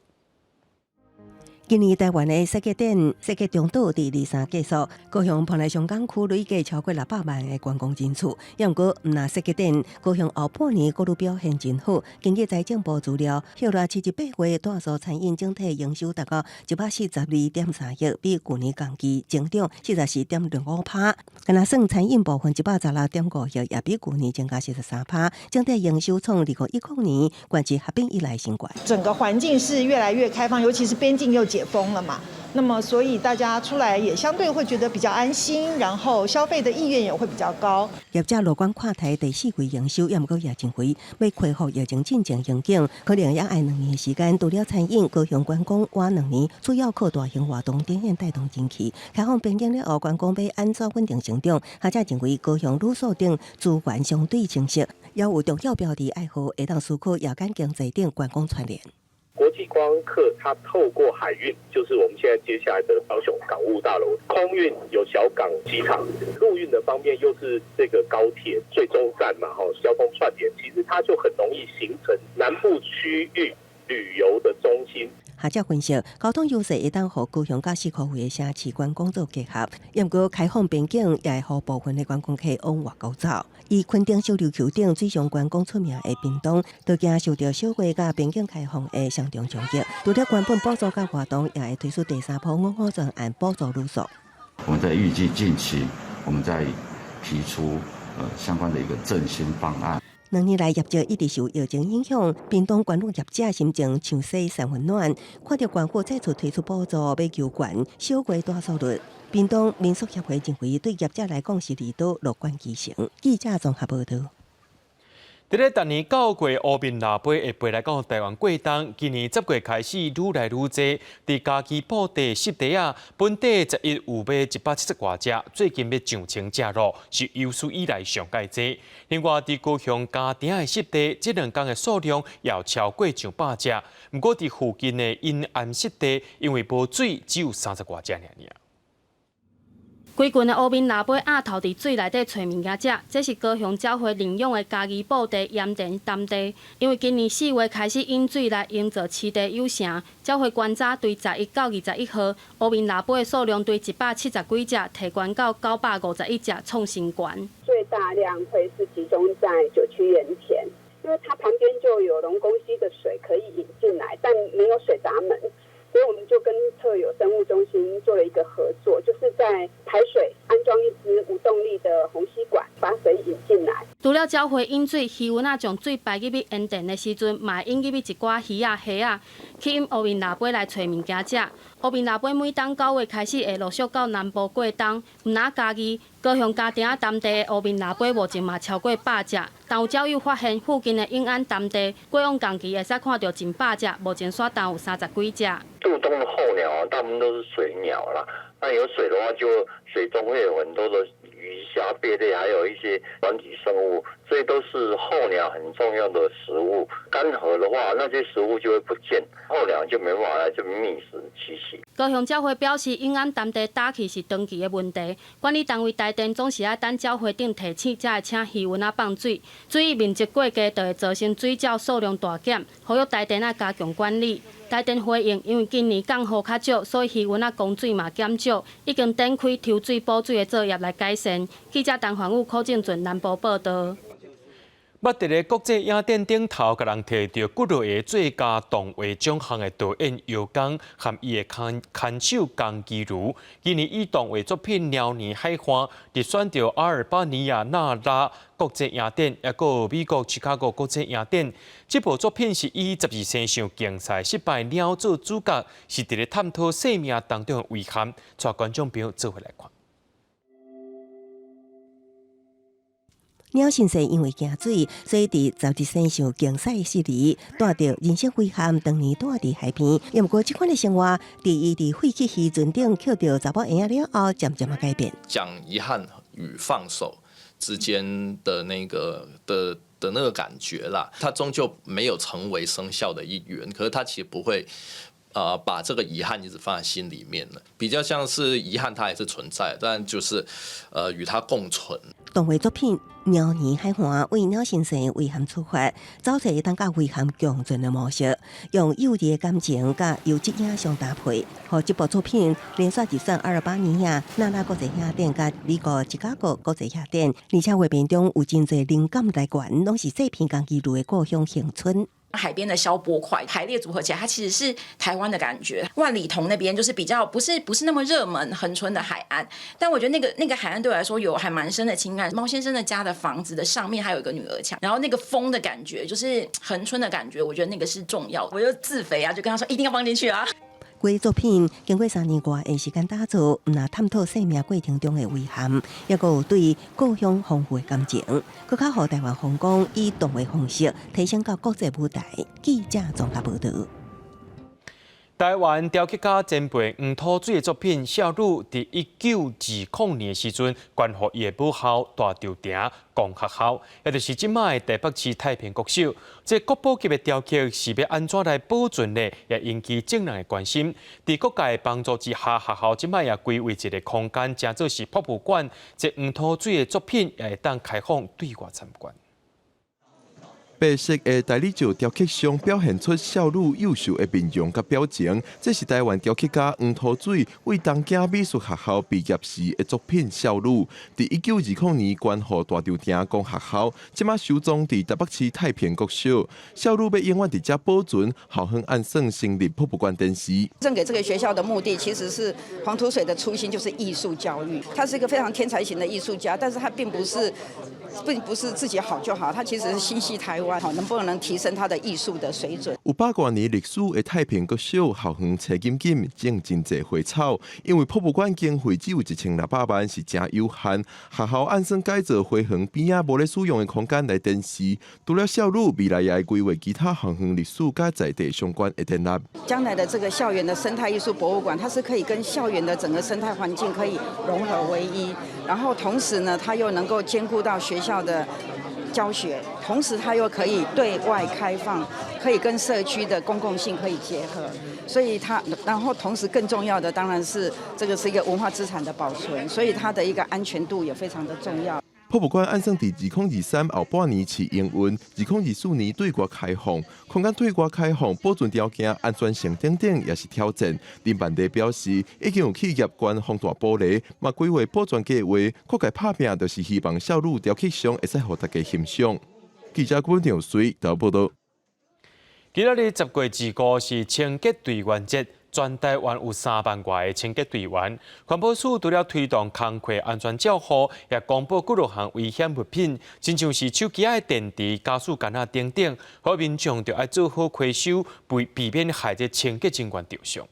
今年台湾的世界展世界中岛第23结束，高雄蓬莱上港区累计超过600万的观光人次。不过，唔那世界展，高雄后半年各路表现真好。根据财政部资料，休热7、8月大数餐饮整体营收达到142.3亿，比去年同期增长44.25%。敢若算餐饮部分116.5亿，也比去年增加43%。整体营收创2019年县市合并以来新高。整个环境是越来越开放，尤其是边境又解封了嘛，那么所以大家出来也相对会觉得比较安心，然后消费的意愿也会比较高。业者乐观看待第4季营收，也毋过疫情回要恢复疫情进前盈景，可能也爱2年的时间。除了餐饮，高雄观光晚2年主要靠大型活动展现带动人气。开放边境了后，观光要安怎稳定成长？学者认为高雄旅宿等资源相对清晰，也有重要标的爱好，会当思考夜间经济等观光串联。国际观光客它透过海运，就是我们现在接下来的高雄港务大楼；空运有小港机场；陆运的方面又是这个高铁最终站嘛，交通串联，其实它就很容易形成南部区域旅游的中心。学者分析，交通优势会当互高雄甲4区位的城市观光做结合，不过开放边境也会互部分的观光客往外口走。以垦丁小琉球等水上观光出名的屏东，都惊受到小月甲边境开放的上重冲击。除了原本补助甲活动，也会推出第3波5专案补助旅宿。我们在预计近期，我们在提出相关的一个振兴方案。2年来，业者一直受疫情影响，屏东关路业者心情像洗三温暖。看到关府再次推出补助，要求悬小月大数率。屏东民宿协会认为，对业者来讲是利多乐观其成。记者综合报道。伫咧逐年9月乌面腊八会飞来到台湾过冬，今年10月开始愈来愈多。伫家己布地湿地啊，本地11有买170多只，最近要上千只咯，是有史以来上界多。另外，伫高雄家庭的湿地，这2天的数量也超过100只。不过，伫附近的阴暗湿地，因为无水，只有30多只尔。规群的乌面腊八鸭头伫水内底找物件食，这是高雄鸟会领用的家己布地盐田淡地。因为今年4月开始引水来营造栖地有城，鸟会观察对11到21号乌面腊八的数量对170几只提悬到951只，创新高。最大量会是集中在9区盐田，因为它旁边就有龙宫溪的水可以引进来，但没有水闸门。所以我们就跟特有生物中心做了一个合作，就是在排水安装一支无动力的虹吸管，把水引进来。除了鸟会引水，鱼蚊啊将水排入去盐田的时阵，嘛会引入去一寡鱼啊、虾啊，去引乌面腊八来找物件食。乌面腊八每当9月开始会陆续到南部过冬，毋哪家己高雄家庭淡地的乌面腊八目前嘛超过100只，但有鸟友发现附近的永安淡地过往同期会使看到近100只，目前煞单有30几只。渡冬的候鸟大部分都是水鸟啦，那有水的话，就水中会有很多的鱼虾贝类，还有一些软体生物，这都是候鸟很重要的食物。干涸的话，那些食物就会不见，候鸟就没办法来这边觅食栖息。高雄教会表示，永安淡地打气是长期的问题，管理单位台电总是要等教会顶提醒，才会请渔船放水。水面积过低，就会造成水饺数量大减，呼吁台电加强管理。台电回应，因为今年降雨较少，所以渔船供水嘛减少，已经展开抽水补水的作业来改善。记者陈焕武、柯正俊南部报道。捌伫咧国际影展顶头，甲人摕到骨类的最佳动画奖项的导演尤刚和伊的看手江基如，今年以动画作品《鸟年海花》入选到阿尔巴尼亚纳拉国际影展，也有美国芝加哥国际影展。这部作品是以12生肖竞赛失败鸟做主角，是伫咧探讨生命当中的遗憾。带观众朋友做回来看。鸟先生因为惊水，所以伫12生肖竞赛时里带着人生遗憾，当年住伫海边。不过，这款的生活，伫伊伫废弃渔船顶捡到查某婴仔了后，渐渐改变。讲遗憾与放手之间的那个的那个感觉啦，它终究没有成为生肖的一员，可是它其实不会。把这个遗憾一直放在心里面了，比较像是遗憾，它也是存在，但就是与它共存。动画作品《鸟年海花》为鸟先生遗憾出发，找出当甲遗憾共存的模式，用幼稚的感情甲优质影像搭配，和这部作品连续入选阿尔巴尼亚纳拉国际影展甲美国芝加哥国际影展，而且画面中有真侪灵感来源，拢是这片江基路的故乡恒春。海边的消波块排列组合起来，它其实是台湾的感觉。万里桐那边就是比较不是那么热门恒春的海岸，但我觉得那个海岸对我来说有还蛮深的情感。猫先生的家的房子的上面还有一个女儿墙，然后那个风的感觉就是恒春的感觉，我觉得那个是重要的。我就自肥啊，就跟他说一定要放进去啊。该作品经过3年多的时间打造，唔但探讨生命过程中的遗憾，也有对故乡丰富的感情，更较互台湾风光以动画方式提升到国际舞台。记者综合报道。台湾雕刻家前辈黄土水的作品《少女》，伫1920年的时阵，捐予伊的母校大稻埕公学校，也就是即卖的台北市太平国小。这国宝级的雕刻是要安怎来保存呢？也引起众人的关心。伫各界帮助之下，学校即卖也规划一个空间，称作是博物馆。这黄土水的作品也会当开放对外参观。白色的大理石雕刻上表现出少女幼秀的面容甲表情，这是台湾雕刻家黄土水为东京美术学校毕业时的作品《少女》，伫1920年捐予大稻埕公学校，即马收藏伫台北市太平国小。少女要永远伫遮保存，校方按算成立博物馆展示。赠给这个学校的目的，其实是黄土水的初心就是艺术教育。他是一个非常天才型的艺术家，但是他并不是自己好就好，他其实是心系台湾。能不能提升他的艺术的水准？有百多年历史的太平国小校园找金金种真侪花草，因为博物馆经费只有1600万，是真有限。学校按算改造花园边仔无咧使用的空间来展示。除了少女，未来也会规划其他校园历史甲在地相关的展览。将来的这个校园的生态艺术博物馆，它是可以跟校园的整个生态环境可以融合为一，然后同时呢，它又能够兼顾到学校的教学，同时它又可以对外开放，可以跟社区的公共性可以结合，所以然后同时更重要的当然是这个是一个文化资产的保存，所以它的一个安全度也非常的重要。博物馆按算伫2023后半年试营运，2024年对外开放。空间对外开放，保存条件安全性等等也是挑战。林万地表示，已经有企业捐放大玻璃，嘛规划保存计划，各界拍拼就是希望少女雕刻上会使互大家欣赏。记者郭长水台报道。今仔日10月25是清洁队员节。全台湾有3万外的清洁队员，环保署除了推动工课安全照护，也公布几项危险物品，亲像是手机的电池、加速杆啊等等，好民众就要做好回收，避免害这清洁人员着伤。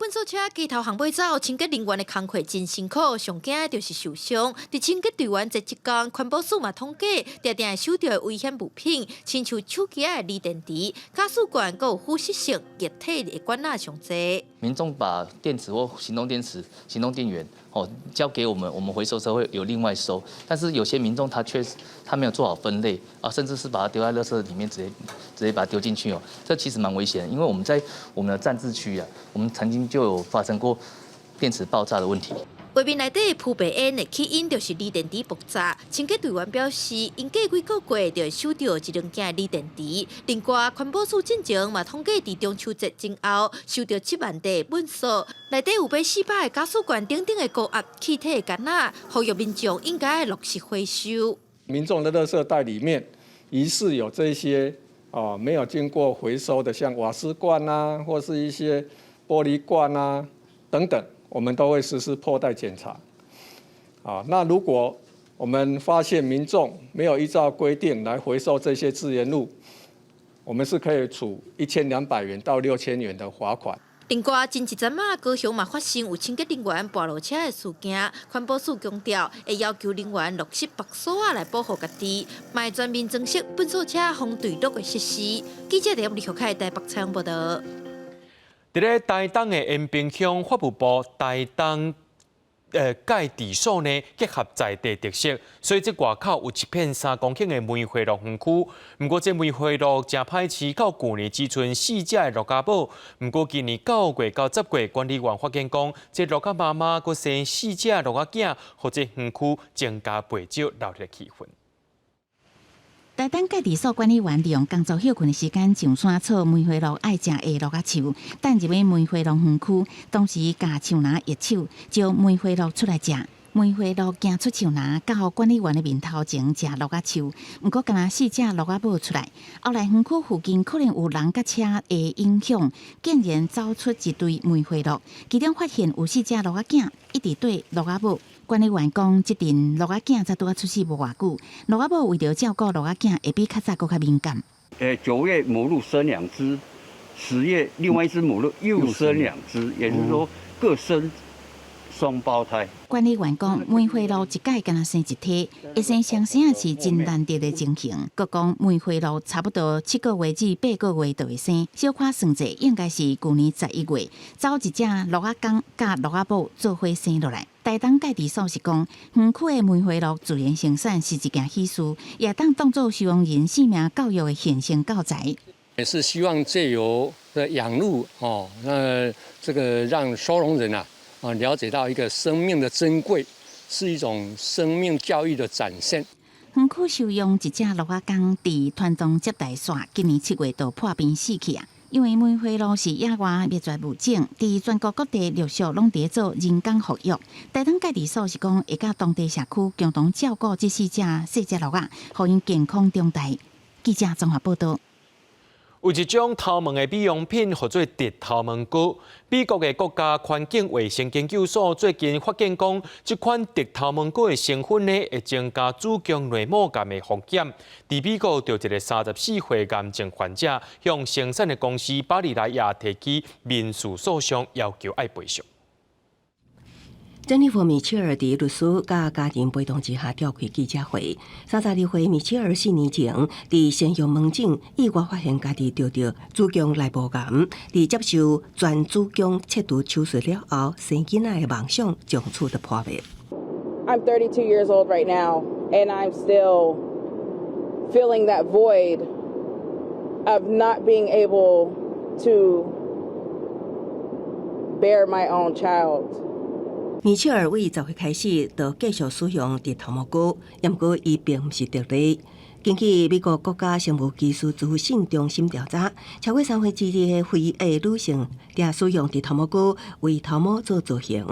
运输车机头行尾走，清洁人员的工课真辛苦，上惊的就是受伤。伫清洁队员这一天，环保署嘛统计，常常会收到的危险物品，亲像手机的锂电池、加速管，还有腐蚀性液体的管啊上侪。民众把电池或行动电池、行动电源交给我们回收车会有另外收，但是有些民众他没有做好分类啊，甚至是把它丢在垃圾里面，直接把它丢进去这其实蛮危险的，因为我们在我们的暂置区我们曾经就有发生过电池爆炸的问题。画面内底扑白烟的起因就是锂电池爆炸。清洁队员表示，因过几个月就会收到一两件锂电池。另外，环保署进前嘛统计伫中秋节前后收到7万地本数，内底有400个加速管等等的高压气体的干仔，呼吁民众应该落实回收。民众的垃圾袋里面疑似有这些没有经过回收的，像瓦斯罐或是一些玻璃罐等等。我们都会实施破袋检查，那如果我们发现民众没有依照规定来回收这些资源物，我们是可以处1200元到6000元的罚款。另外，前一阵高雄嘛发生有清洁人员跋落车的事件，环保署强调会要求人员落实白锁来保护家己，卖全面装设粪扫车防坠落的设施。记者李玉凯台北采访报道。伫咧台东的延平乡发布部台东介治所呢，结合在地特色，所以这外口有一片3公顷的梅花鹿园区。不过这梅花鹿真歹饲，到去年只剩4只的鹿仔宝。不过今年9月到10月，管理员发现讲，这鹿仔妈妈阁生4只鹿仔囝，或者园区增加陪酒热烈气氛。台东介治所管理员利用工作休困的时间，上山采梅花鹿爱食的鹿仔树，等入去梅花鹿园区，同时甲树篮叶手，招梅花鹿出来食。梅花鹿行出树篮，到管理员的面头前食鹿仔树，不过敢若4只鹿仔宝出来。后来园区附近可能有人甲车的影响，竟然走出一堆梅花鹿，其中发现有4只鹿仔囝一直对鹿仔宝。管理员讲，这阵鹿仔囝才拄啊出世无偌久，鹿仔宝为了照顾鹿仔囝，会比较早更较敏感。9月母鹿生2只，10月另外一只母鹿又生2只，也就是说各生双胞胎。管理员讲，梅花鹿一届敢若生一体，一生双生是真难得的情形。佮讲梅花鹿差不多7个月至8个月就会生，小可算者应该是去年11月，走一只鹿仔公甲鹿仔宝做伙生落来。台东介治所是讲，园区的梅花鹿自然生产是一件喜事，也当当作收容人性命教育的现身教材。也是希望借由养鹿那这个让收容人了解到一个生命的珍贵，是一种生命教育的展现。园区收容一只鹿仔公伫团东接待所，今年7月就破病死去因为梅花鹿是野外灭绝物种，伫全国各地陆续拢伫做人工复育。台东介治所是讲，会甲当地社区共同照顾这4只细只鹿仔，互因健康长大。记者综合报道。有一种头毛的美容品，叫做直头毛膏。美国的国家环境卫生研究所最近发现讲，这款直头毛膏的成分呢，会增加子宫内膜癌的风险。伫美国，就一个34岁癌症患者，向生产的公司巴利莱亚提起民事诉讼，要求爱赔偿。珍妮佛·米切尔伫律师甲家人陪同之下召开记者会。32岁米切尔4年前伫先用门诊意外发现家己得到子宫内膜癌，伫接受全子宫切除手术了后，生囡仔的梦想从此就破灭。I'm 32 years old right now, and I'm still feeling that void of not being able to bear my own child. 米切尔为10岁开始就继续使用直头毛膏，不过伊并不是特例。根据美国国家生物技术资讯中心调查，超过3分之2的非裔女性常使用直头毛膏为头毛做造型。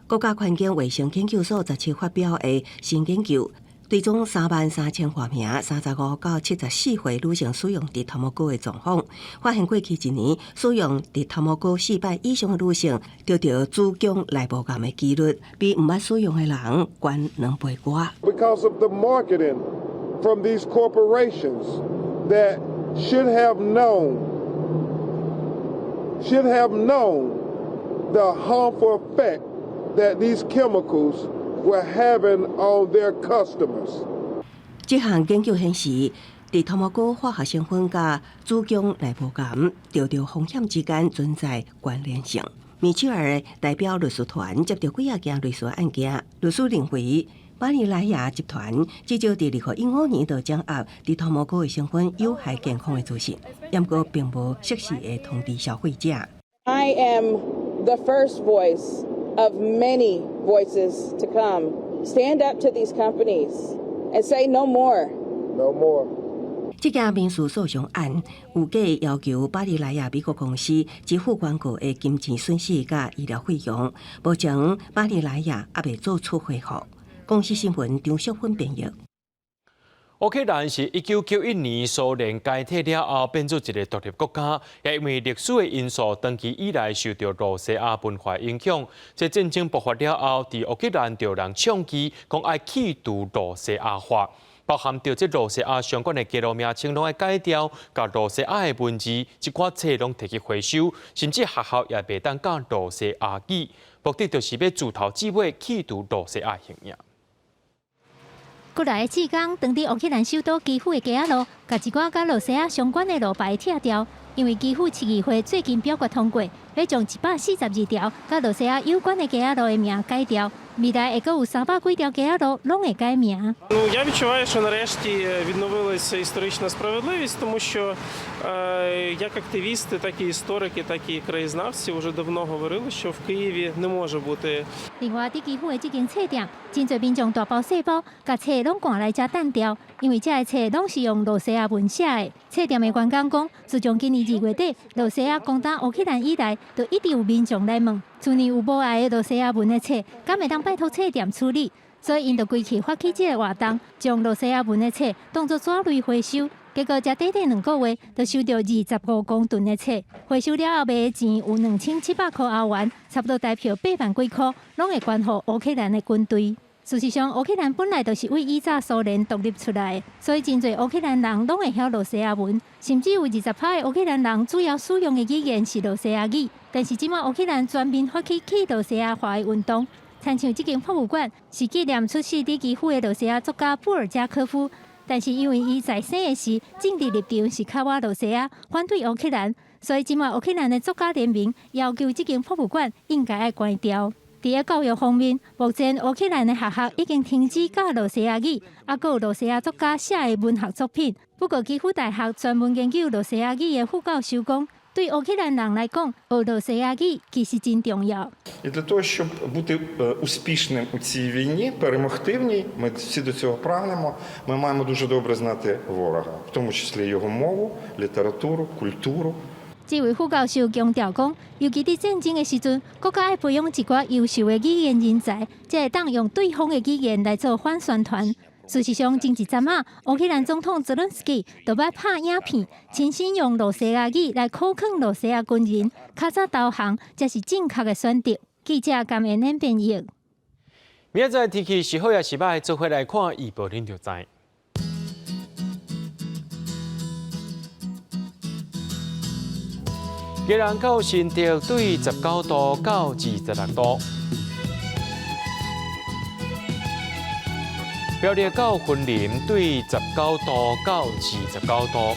国家环境卫生研究所17发表的新研究，追踪33000多名35到74岁女性使用直头毛膏的状况，发现过去1年使用直头毛膏4摆以上的女性得到子宫内膜癌的几率，比唔捌使用的人高2倍多。Because of the marketing from these corporations that should have known the harmful effect that these chemicals were having on their customers. 这项研究显示，直头毛膏化学成分甲子宫内膜癌得到风险之间存在关联性。米切尔代表律师团接到几件律师案件，律师认为巴黎莱雅集团至少伫2015年就掌握伫土摩果的成分有害健康的资讯，不过并无适时的通知消费者。I am the first voice of many voices to come. Stand up to these companies and say no more. No more. 这件民事诉讼案有假要求巴黎莱雅美国公司支付原告的金钱损失甲医疗费用，目前巴黎莱雅还未做出回复。公司新闻张淑芬编译。乌克兰是1991年苏联解体了后变做一个独立国家，也因为历史的因素，长期以来受到罗西亚文化影响。在战争爆发了后，伫乌克兰就有人倡议讲要企图罗西亚化，包含着这罗西亚相关的记录名称拢要改掉，甲罗西亚的文字一寡册拢摕去回收，甚至学校也袂当教罗西亚语，目的就是要自头至尾企图罗西亚形象。过来的志工，当伫乌克兰首都基辅的街仔路，甲一寡甲罗西亚相关的路牌拆掉。因为基辅市议会最近表决通过，要将142条甲罗西亚有关的街仔路的名改掉。未来会阁有300几条街仔路拢会改名。Я відчуваю, що нарешті відновилася історична справедливість, тому що як активісти, так і історики, так і краєзнавці вже давно говорили, що в Києві не може бути. 另外，伫基辅的这间册店，真侪民众大包小包，甲册拢赶来遮等调，因为这个册拢是用罗西亚文写的。册店的员工讲，自从今年2月底罗西亚攻打乌克兰以来，就一直有民众来问，去年有无爱的罗西亚文的册，敢会当拜托册店处理？所以因就规气发起这个活动，将罗西亚文的册当作纸类回收。结果才短短2个月，就收到25公吨的册，回收了后卖的钱有2700块欧元，差不多代表8万几块，拢会捐予乌克兰的军队。事实上，乌克兰本来就是为以早苏联独立出来的，所以真侪乌克兰人拢会晓罗西亚文，甚至有20%的乌克兰人主要使用的语言是罗西亚语。但是即马乌克兰全面发起去罗西亚化的运动，参像这间博物馆是纪念出世伫基辅的罗西亚作家布尔加科夫，但是因为伊在生的时政治立场是较我罗西亚，反对乌克兰，所以即马乌克兰的作家联名要求这间博物馆应该要关掉。伫个教育方面，目前乌克兰的学校已经停止教罗西亚语，还有罗西亚作家写的文学作品。不过，基辅大学专门研究罗西亚语的副教授讲，对乌克兰人来讲，学罗西亚语其实真重要。І для того, щоб бути успішним у цій війні, перемогти в ній, ми всі до цього прагнемо. Ми маємо дуже добре знати ворога, в тому числі його мову, літературу, культуру. 这位副教授强调讲，尤其伫战争的时阵，国家要培养一寡优秀的语言人才，才会当用对方的语言来做反宣传。事实上，前一阵仔，乌克兰总统泽伦斯基就要拍影片，亲身用罗西亚语来考劝罗西亚军人，较早投降才是正确的选择。记者甘延年编译。明仔载天气是好也是歹，做伙来看预报，恁就知。宜兰到新竹对19度到26度，苗栗到云林对19度到29度，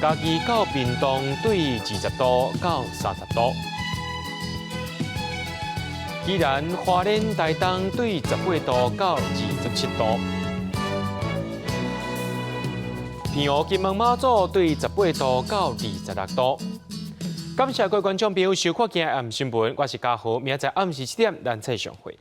嘉义到屏东对20度到30度，宜兰花莲台东对18度到27度。平湖金门马祖对18度到26度。感谢各位观众朋友收看今日暗新闻，我是嘉豪，明仔载暗时7点咱再相会。